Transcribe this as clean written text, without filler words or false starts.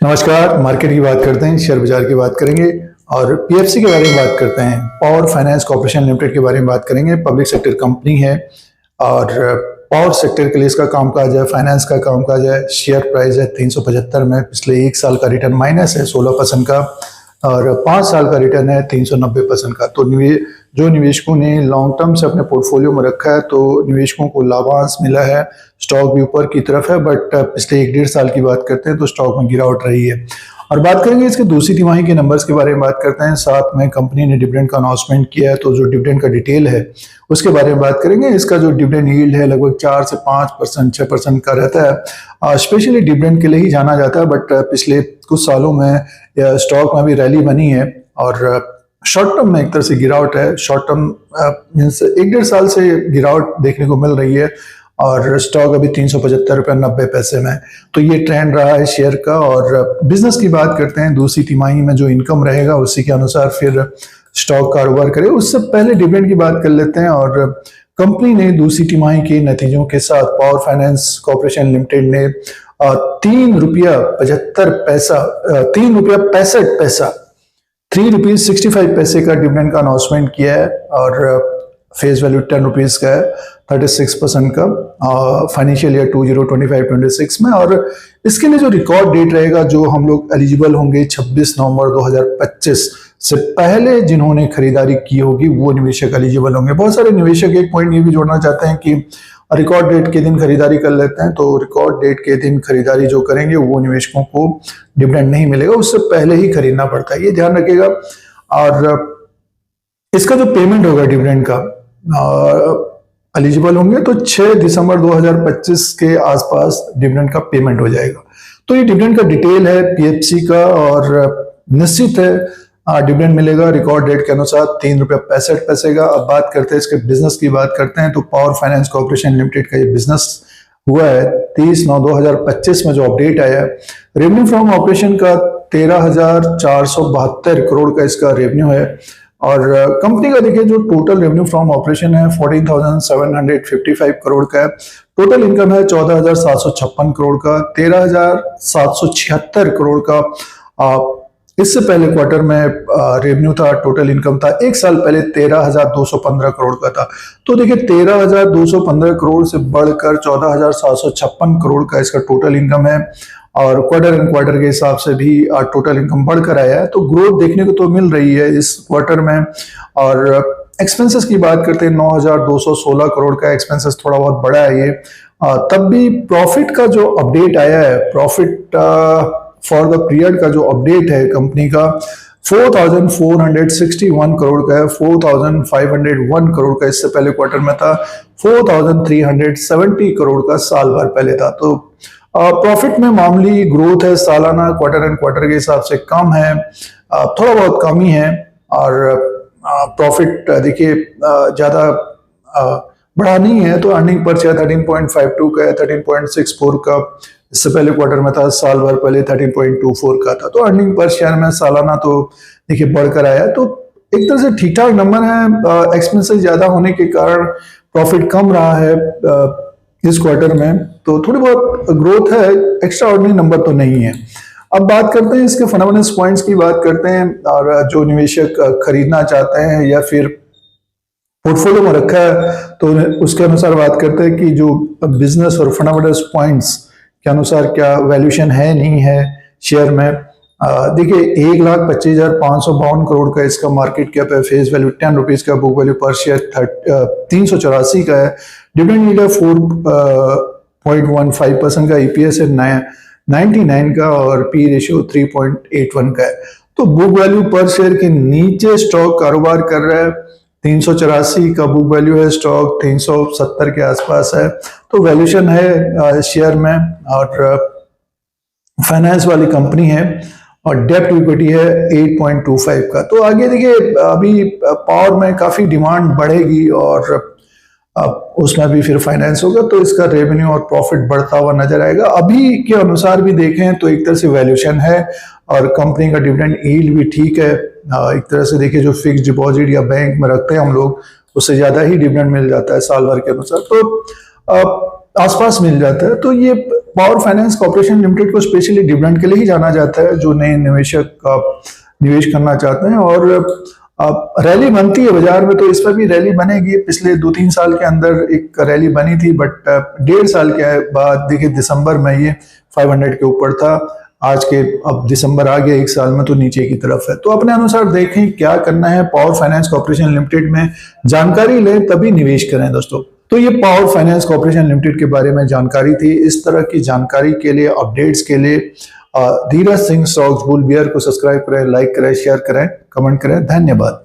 नमस्कार। मार्केट की बात करते हैं, शेयर बाजार की बात करेंगे और पीएफसी के बारे में बात करते हैं। पावर फाइनेंस कॉर्पोरेशन लिमिटेड के बारे में बात करेंगे। पब्लिक सेक्टर कंपनी है और पावर सेक्टर के लिए इसका कामकाज है, फाइनेंस का कामकाज है। शेयर प्राइस है 375 में। पिछले एक साल का रिटर्न माइनस है 16% का और 5 साल का रिटर्न है 390% का। तो जो निवेशकों ने लॉन्ग टर्म से अपने पोर्टफोलियो में रखा है तो निवेशकों को लाभांश मिला है। स्टॉक भी ऊपर की तरफ है, बट पिछले 1-1.5 साल की बात करते हैं तो स्टॉक में गिरावट रही है। और बात करेंगे इसके दूसरी तिमाही के नंबर्स के बारे में बात करते हैं। साथ में कंपनी ने डिविडेंड का अनाउंसमेंट किया है, तो जो डिविडेंड का डिटेल है उसके बारे में बात करेंगे। इसका जो डिविडेंड यील्ड है लगभग 4 से 5%, 6% का रहता है। स्पेशली डिविडेंड के लिए ही जाना जाता है, बट पिछले कुछ सालों में स्टॉक में भी रैली बनी है और शॉर्ट टर्म में एक तरह से गिरावट है। शॉर्ट टर्म मीन्स 1-1.5 साल से गिरावट देखने को मिल रही है और स्टॉक अभी 375 रुपये 90 पैसे में। तो ये ट्रेंड रहा है शेयर का। और बिजनेस की बात करते हैं, दूसरी तिमाही में जो इनकम रहेगा उसी के अनुसार फिर स्टॉक कारोबार करे। उससे पहले डिविडेंड की बात कर लेते हैं। और कंपनी ने दूसरी तिमाही के नतीजों के साथ पावर फाइनेंस कॉर्पोरेशन लिमिटेड ने 3 रुपया 75 पैसा 3 रुपया 65 पैसा 3 रुपीज 65 पैसे का डिविडेंड का अनाउंसमेंट किया है और फेस वैल्यू 10 रुपीज का है, 36% का फाइनेंशियल ईयर 2025-26 में। और इसके लिए जो रिकॉर्ड डेट रहेगा, जो हम लोग एलिजिबल होंगे 26 नवंबर 2025 से पहले जिन्होंने खरीदारी की होगी वो निवेशक एलिजिबल होंगे। बहुत सारे निवेशक एक पॉइंट ये भी जोड़ना चाहते हैं कि रिकॉर्ड डेट के दिन खरीदारी कर लेते हैं, तो रिकॉर्ड डेट के दिन खरीदारी जो करेंगे वो निवेशकों को डिविडेंड नहीं मिलेगा, उससे पहले ही खरीदना पड़ता है, ये ध्यान रखिएगा। और इसका जो पेमेंट होगा डिविडेंड का, एलिजिबल होंगे तो 6 दिसंबर 2025 के आसपास डिविडेंड का पेमेंट हो जाएगा। तो ये डिविडेंड का डिटेल है पीएफसी का और निश्चित है डिविडेंड मिलेगा रिकॉर्ड डेट के अनुसार 3 रुपया 65 पैसे का। अब बात करते हैं इसके बिजनेस की बात करते हैं, तो पावर फाइनेंस कॉर्पोरेशन लिमिटेड का ये बिजनेस हुआ है 30/9/2025 में जो अपडेट आया है। रेवेन्यू फ्रॉम ऑपरेशन का 13,472 करोड़ का इसका रेवेन्यू है। और कंपनी का देखिए जो टोटल रेवेन्यू फ्रॉम ऑपरेशन है 14,755 करोड़ का है। टोटल इनकम है 14,756 करोड़ का। 13,776 करोड़ का इससे पहले क्वार्टर में रेवेन्यू था, टोटल इनकम था। एक साल पहले 13,215 करोड़ का था। तो देखिए 13,215 करोड़ से बढ़कर 14,756 करोड़ का इसका टोटल इनकम है। और क्वार्टर एंड क्वार्टर के हिसाब से भी टोटल इनकम बढ़कर आया है, तो ग्रोथ देखने को तो मिल रही है इस क्वार्टर में। और एक्सपेंसेस की बात करते हैं 9,216 करोड़ का एक्सपेंसेस, थोड़ा बहुत बढ़ा है ये। तब भी प्रॉफिट का जो अपडेट आया है, प्रॉफिट फॉर द पीरियड का जो अपडेट है कंपनी का 4,461 करोड़ का है। 4,501 करोड़ का इससे पहले क्वार्टर में था। 4,370 करोड़ का साल भर पहले था। तो प्रॉफिट में मामूली ग्रोथ है, सालाना क्वार्टर एंड क्वार्टर के हिसाब से कम है, थोड़ा बहुत कम ही है। और प्रॉफिट देखिए ज्यादा बढ़ा नहीं है, तो अर्निंग पर शेयर 13.52 का है, 13.64 का इससे पहले क्वार्टर में था। साल भर पहले 13.24 का था। तो अर्निंग पर शेयर में सालाना तो देखिए बढ़कर आया, तो एक तरह से ठीक ठाक नंबर है। एक्सपेंसेस ज्यादा होने के कारण प्रॉफिट कम रहा है इस क्वार्टर में, तो थोड़ी बहुत ग्रोथ है, एक्स्ट्रा ऑर्डिनरी नंबर तो नहीं है। अब बात करते हैं इसके फंडामेंटल पॉइंट्स की बात करते हैं। और जो निवेशक खरीदना चाहते हैं या फिर पोर्टफोलियो में रखा है तो उसके अनुसार बात करते हैं कि जो बिजनेस और फंडामेंटल पॉइंट्स के अनुसार क्या वैल्यूएशन है नहीं है शेयर में। देखिए 1,25,552 करोड़ का इसका मार्केट कैप है। फेस वैल्यू 10 रुपीज का, बुक वैल्यू पर शेयर 384 का है। डिविडेंड यील्ड है 4.15% का। ईपीएस है 99 का और पी रेशियो 3.81 का है। तो बुक वैल्यू पर शेयर के नीचे स्टॉक कारोबार कर रहा है। 384 का बुक वैल्यू है, स्टॉक 370 के आसपास है। तो वैल्यूएशन है शेयर में। और फाइनेंस वाली कंपनी है और डेब्ट टू इक्विटी है 8.25 का। तो आगे देखिए अभी पावर में काफी डिमांड बढ़ेगी और उसमें भी फिर फाइनेंस होगा, तो इसका रेवेन्यू और प्रॉफिट बढ़ता हुआ नजर आएगा। अभी के अनुसार भी देखें तो एक तरह से वैल्यूएशन है और कंपनी का डिविडेंड यील्ड भी ठीक है। एक तरह से देखिए जो फिक्स डिपॉजिट या बैंक में रखते हैं हम लोग, उससे ज्यादा ही डिविडेंड मिल जाता है साल भर के अनुसार, तो आसपास मिल जाता है। तो ये पावर फाइनेंस कॉर्पोरेशन लिमिटेड को स्पेशली डिविडेंड के लिए ही जाना जाता है, जो नए निवेशक निवेश करना चाहते हैं। और रैली बनती है बाजार में, तो इस पर भी रैली बनेगी। पिछले 2-3 साल के अंदर एक रैली बनी थी, बट 1.5 साल के बाद देखिए दिसंबर में ये 500 के ऊपर था। आज के अब दिसंबर आ गया, 1 साल में तो नीचे की तरफ है। तो अपने अनुसार देखें क्या करना है। पावर फाइनेंस कॉर्पोरेशन लिमिटेड में जानकारी लें तभी निवेश करें दोस्तों। तो ये पावर फाइनेंस कॉर्पोरेशन लिमिटेड के बारे में जानकारी थी। इस तरह की जानकारी के लिए, अपडेट्स के लिए Dheeraj Singh stocks bull beer को सब्सक्राइब करें, लाइक करें, शेयर करें, कमेंट करें। धन्यवाद।